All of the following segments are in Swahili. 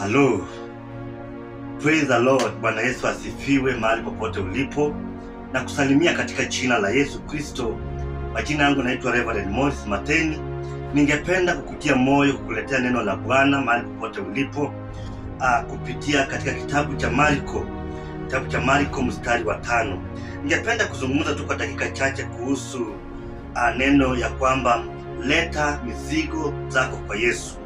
Hello. Praise the Lord. Bwana Yesu asifiwe mahali popote ulipo. Na kusalimia katika jina la Yesu Kristo. Majina yangu naitwa Reverend Morris Mateni. Ningependa kukutia moyo kukuletea neno la Bwana mahali popote ulipo. Kupitia katika kitabu cha Marko mstari wa 5. Ningependa kuzungumza tu kwa dakika chache kuhusu neno ya kwamba leta mizigo zako kwa Yesu.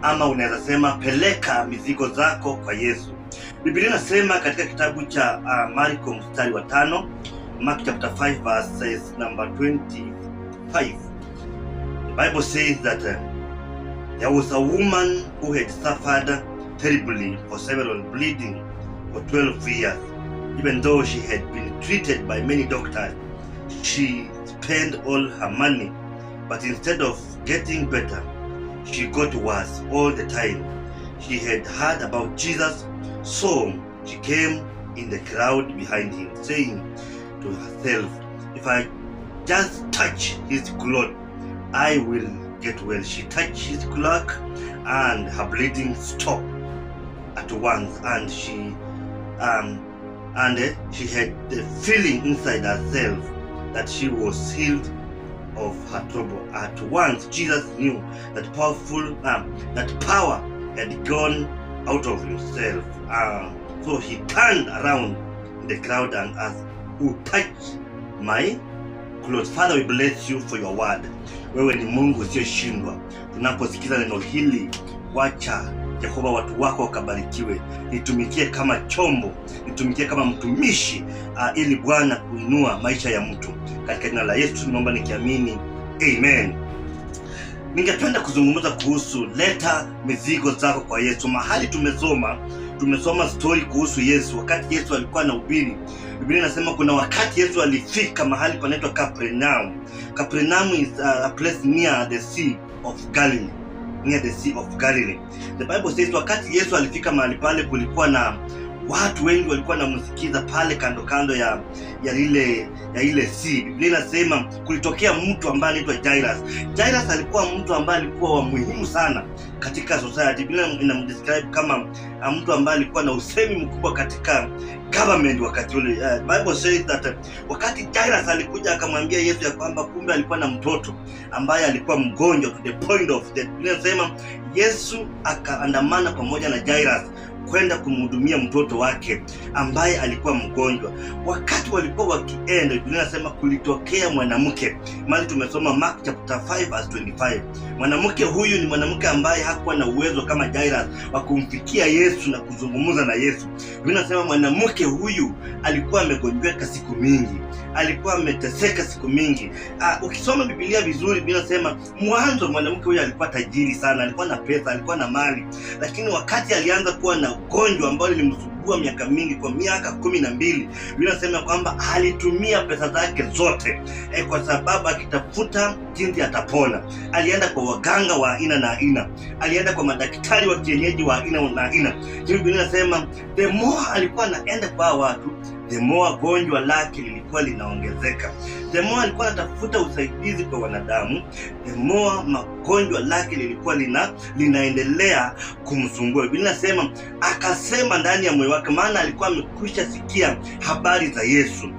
Ama unaweza sema peleka mizigo zako kwa Yesu. Biblia inasema katika kitabu cha Marko mstari wa 5, Mark chapter 5 verses number 25. The Bible says that there was a woman who had suffered terribly for several bleeding for 12 years. Even though she had been treated by many doctors, she spent all her money, but instead of getting better, she got worse all the time. She had heard about Jesus, so she came in the crowd behind him, saying to herself, "If I just touch his cloth, I will get well." She touched his cloak and her bleeding stopped at once, and she had the feeling inside herself that she was healed of her trouble. At once Jesus knew that power had gone out of himself. So he turned around in the crowd and asked, "Who touched my clothes?" Father, we bless you for your word. Wewe ni Mungu usiyoshindwa. Tunaposikiza neno hili, wacha Jehova watu wako wakabarikiwe. Nitumikie kama chombo, nitumikie kama mtumishi, ili Bwana kuinua maisha ya mtu. Katika jina la Yesu tunaomba nikiamini. Amen. Ningependa kuzungumza kuhusu leta mizigo zako kwa Yesu. Mahali tumesoma story kuhusu Yesu. Wakati Yesu alikuwa anahubiri, Biblia inasema kuna wakati Yesu alifika mahali panaitwa Capernaum. Capernaum is a place near the Sea of Galilee. The Bible says wakati Yesu alifika mahali pale, kulikuwa na watu wengi walikuwa wanamsikiza pale kando ya ile sea. Biblia inasema kulitokea mtu ambaye anaitwa Jairus. Jairus alikuwa mtu ambaye alikuwa wa muhimu sana katika society. Biblia inamdescribe kama mtu ambaye alikuwa na usemi mkubwa katika government wakati ule. Bible says that wakati Jairus alikuja akamwambia Yesu ya kwamba kumbe alikuwa na mtoto ambaye alikuwa mgonjwa to the point of death. Biblia inasema Yesu akaandamana pamoja na Jairus kwenda kumhudumia mtoto wake ambaye alikuwa mgonjwa. Wakati walikuwa wakienda, Biblia inasema kulitokea mwanamke. Mali tumesoma Mark chapter 5 verse 25. Mwanamke huyu ni mwanamke ambaye hakuwa na uwezo kama Jairus wa kumfikia Yesu na kuzungumza na Yesu. Biblia inasema mwanamke huyu alikuwa amegonjeka siku mingi. Alikuwa ameteseka siku mingi. Ukisoma Biblia vizuri, Biblia inasema mwanzo mwanamke huyu alikuwa tajiri sana, alikuwa na pesa, alikuwa na mali. Lakini wakati alianza kuwa na ugonjwa ambao lilimsumbua miaka mingi, kwa miaka 12, Biblia inasema kwamba alitumia pesa zake zote kwa sababu akitafuta jinsi atapona. Alienda kwa waganga wa aina na aina, alienda kwa madaktari wa kienyeji wa aina na aina. Biblia inasema the more alikuwa anaenda kwa watu, the more gonjwa lake lilikuwa linaongezeka. The more alikuwa anatafuta usaidizi kwa wanadamu, the more magonjwa lake lilikuwa linaendelea kumsumbua. Biblia inasema akasema ndani ya moyo wake, maana alikuwa amekwisha sikia habari za Yesu.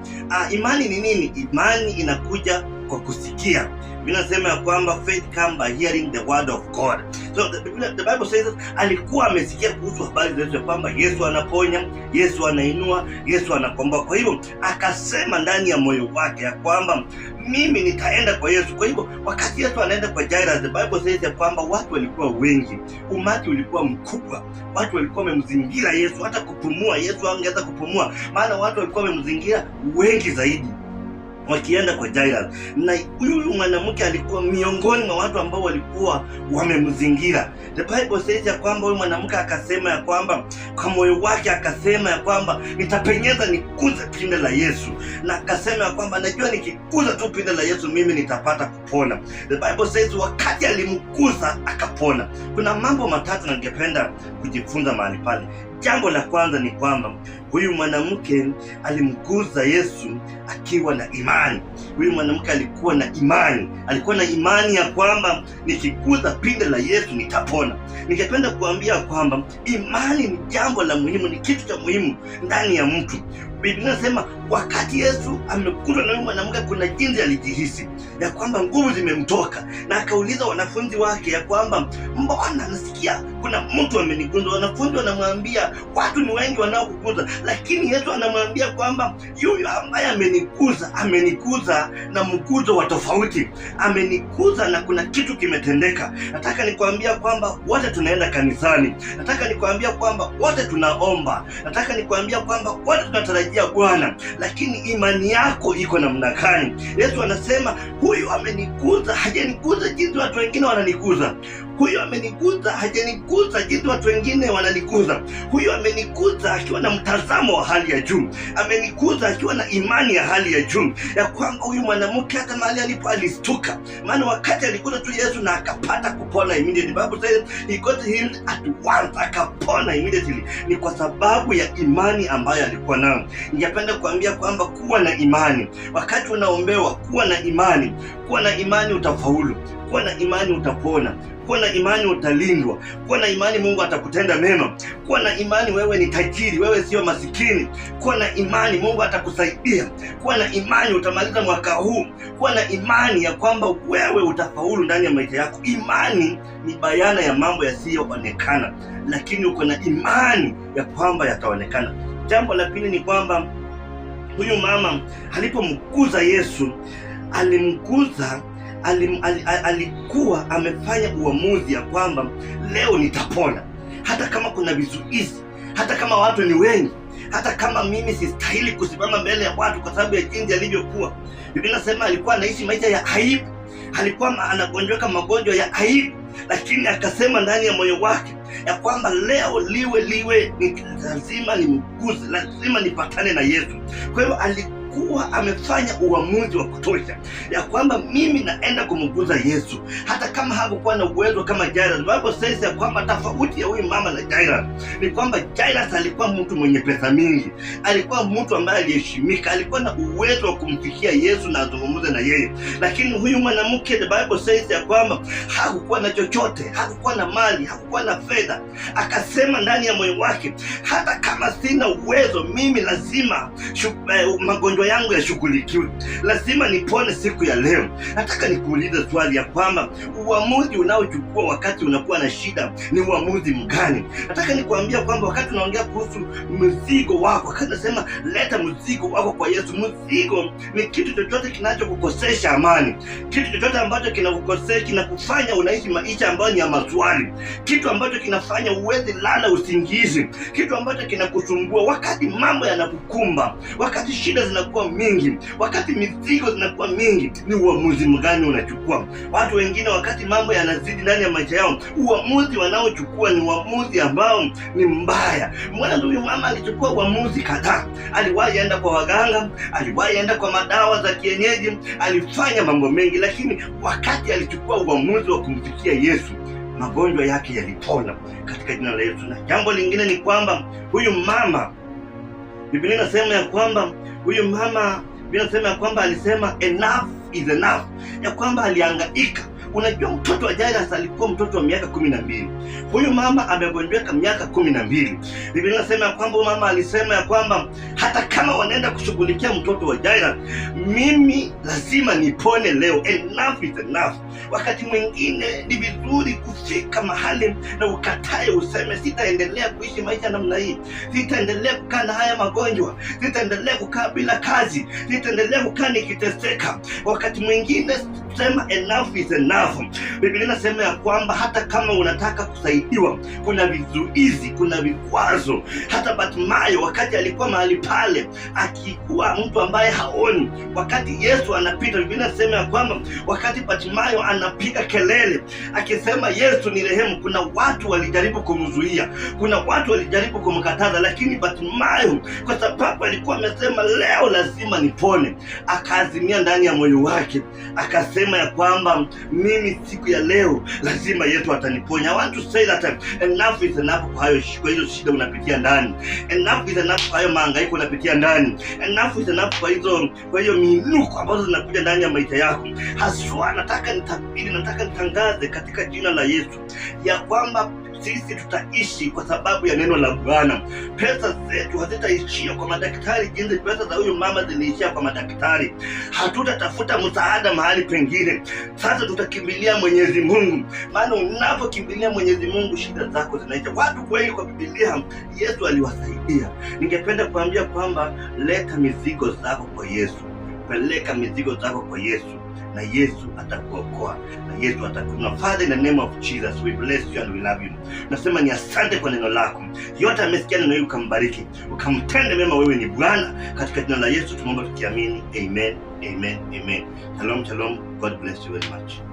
Imani ni nini? Imani inakuja kwa kusikia. Biblia inasema ya kwamba faith comes by hearing the word of God. So the Bible says alikuwa amesikia kuhusu habari za Yesu, ya kwamba Yesu anaponya, Yesu anainua, Yesu anakomboa. Kwa hivyo akasema ndani ya moyo wake ya kwamba mimi nitaenda kwa Yesu. Kwa hivyo wakati Yesu anaenda kwa Jairus, the Bible says ya kwamba watu walikuwa wengi, umati ulikuwa mkubwa, watu walikuwa wamemzingira Yesu. Hata kupumua Yesu angeweza kupumua, maana watu walikuwa wamemzingira wengi zaidi wakienda kwa Jairus. Na huyu mwanamke alikuwa miongoni mwa watu ambao walikuwa wamemzingira. The Bible says ya kwamba huyu mwanamke akasema ya kwamba kwa moyo wake akasema ya kwamba nitapenyeza nikuze pindo la Yesu. Na akasema ya kwamba najua nikikuza tu pindo la Yesu mimi nitapata kupona. The Bible says wakati alimkuza akapona. Kuna mambo matatu na ningependa kujifunza mahali pale. Jambo la kwanza ni kwamba huyu mwanamke alimguza Yesu akiwa na imani. Huyu mwanamke alikuwa na imani ya kwamba nikiguza pindo la Yesu nitapona. Ningependa kuambia kwamba imani ni jambo la muhimu, ni kitu cha muhimu ndani ya mtu. Biblia inasema wakati Yesu amekutana na huyu mwanamke, kuna jinsi alijihisi ya kwamba nguvu zimemtoka, na akauliza wanafunzi wake ya kwamba mbona nasikia kuna mtu ameniguza. Wanafunzi wanamwambia watu ni wengi wanaokuguza, lakini Yesu anamwambia kwamba yule ambaye ameniguza na mguzo wa tofauti, ameniguza na kuna kitu kimetendeka. Nataka nikwambia kwamba wote tunaenda kanisani, nataka nikwambia kwamba wote tunaomba, nataka nikwambia kwamba wote tunatarajia Bwana, lakini imani yako iko namna gani? Yesu anasema huyu ameniguza, hajaniguza jinsi watu wengine wananiguza. Huyu ameniguza, hajaniguza jinsi watu wengine wananiguza. Huyu ameniguza akiwa na mtazamo wa hali ya juu, ameniguza akiwa na imani ya hali ya juu, ya kwamba huyu mwanamke hata mahali alipo alistuka, maana wakati alikuja tu Yesu na akapata kupona immediately. Bible says he got healed at once, akapona immediately. Ni kwa sababu ya imani ambayo alikuwa nayo. Ningependa kuambia kwamba kuwa na imani wakati unaombewa, kuwa na imani utafaulu, kuwa na imani utapona, kuwa na imani utalindwa, kuwa na imani Mungu atakutenda mema, kuwa na imani wewe ni tajiri, wewe sio masikini, kuwa na imani Mungu atakusaidia, kuwa na imani utamaliza mwaka huu, kuwa na imani ya kwamba wewe utafaulu ndani ya maisha yako. Imani ni bayana ya mambo yasiyoonekana, lakini uko na imani ya kwamba yataonekana. Jambo la pili ni kwamba huyu mama alipomguza Yesu, alikuwa amefanya uamuzi ya kwamba leo nitapona, hata kama kuna vizuizi, hata kama watu ni wengi, hata kama mimi sistahili kusimama mbele ya watu kwa sababu ya jinsi alivyokuwa. Biblia inasema alikuwa anaishi maisha ya aibu, alikuwa anagonjeka magonjwa ya aibu, lakini akasema ndani ya moyo wake ya kwamba leo liwe lazima nimguze, lazima nipatane na Yesu. Kwa hiyo alikuwa amefanya uamuzi wa kutosha ya kwamba mimi naenda kumguza Yesu, hata kama hakukuwa na uwezo kama Jairus. Bible says ya kwamba tofauti ya huyu mama na Jairus ni kwamba Jairus alikuwa mtu mwenye pesa mingi, alikuwa mtu ambaye aliheshimika, alikuwa na uwezo wa kumfikia Yesu na azungumze na yeye. Lakini huyu mwanamke, the Bible says ya kwamba hakukuwa na chochote, hakukuwa na mali, hakukuwa na fedha. Akasema ndani ya moyo wake, hata kama sina uwezo, mimi lazima magonjwa yangu yashughulikiwe, lazima nipone siku ya leo. Nataka nikuulize swali ya kwamba uamuzi unaochukua wakati unakuwa na shida ni uamuzi mgani? Nataka nikuambia kwamba wakati unaongea kuhusu mzigo wako, wakati nasema leta mzigo wako kwa Yesu, mzigo ni kitu chochote kinachokukosesha amani, kitu chochote ambacho kinakufanya unaishi maisha ambayo ni ya maswali, kitu ambacho kinafanya uwezi lala usingizi, kitu ambacho kinakusumbua wakati mambo yanakukumba, wakati shida zinakuwa mingi, wakati mizigo zinakuwa mingi. Ni uamuzi mgani unachukua? Watu wengine wakati mambo yanazidi ndani ya maisha yao, uamuzi wanaochukua ni uamuzi ambao ni mbaya. Mwanzo huyu mama alichukua uamuzi kadhaa. Aliwahi enda kwa waganga, aliwahi enda kwa madawa za kienyeji, alifanya mambo mengi, lakini wakati alichukua uamuzi wa kumfikia Yesu, magonjwa yake yalipona katika jina la Yesu. Na jambo lingine ni kwamba huyu mama, Biblia inasema ya kwamba huyu mama, Biblia inasema ya kwamba alisema enough is enough, ya kwamba alihangaika. Unajua mtoto wa Jairus alikuwa mtoto wa miaka 12. Huyu mama amegonjeka miaka 12. Biblia inasema ya kwamba mama alisema ya kwamba hata kama wanaenda kushughulikia mtoto wa Jairus, mimi lazima nipone leo. Enough is enough. Wakati mwingine ni vizuri kufika mahali na ukatae, useme sitaendelea kuishi maisha namna hii, sitaendelea kukaa na haya magonjwa, sitaendelea kukaa bila kazi, sitaendelea kukaa nikiteseka. Wakati mwingine sema enough is enough. Biblia inasema ya kwamba hata kama unataka kusaidiwa, kuna vizuizi, kuna vikwazo. Hata Bartimayo wakati alikuwa mahali pale akikuwa mtu ambaye haoni, wakati Yesu anapita, Biblia inasema ya kwamba wakati Bartimayo anapiga kelele akisema Yesu ni rehemu, kuna watu walijaribu kumzuia, kuna watu walijaribu kumkataza, lakini Bartimayo kwa sababu alikuwa amesema leo lazima nipone, akaazimia ndani ya moyo wake, akasema ya kwamba mimi siku ya leo lazima Yesu ataniponya. I want to say that enough is enough kwa hizo shida unapitia ndani. Enough is enough kwa hayo mahangaiko unapitia ndani. Enough is enough kwa hiyo minuko ambazo zinakuja ndani ya maisha yako. Haswa nataka nitangaze katika jina la Yesu ya kwamba sisi tutaishi kwa sababu ya neno la Bwana. Pesa zetu hazitaishia kwa madaktari jinsi pesa za huyu mama ziliishia kwa madaktari. Hatutatafuta msaada mahali pengine. Sasa tutakimbilia Mwenyezi Mungu. Maana unapokimbilia Mwenyezi Mungu shida zako zinaisha. Watu wengi kwa Biblia Yesu aliwasaidia. Ningependa kuambia kwamba leta mizigo zako kwa Yesu. Peleka mizigo zako kwa Yesu na Yesu atakuokoa na Yesu atakuinua. Father, in the name of Jesus, we bless you and we love you. Nasema ni asante kwa neno lako. Yote amesikia neno hili ukambariki, ukamtende mema. Wewe ni Bwana, katika jina la Yesu tunaomba tukiamini. Amen, amen, amen. Shalom, shalom. God bless you very much.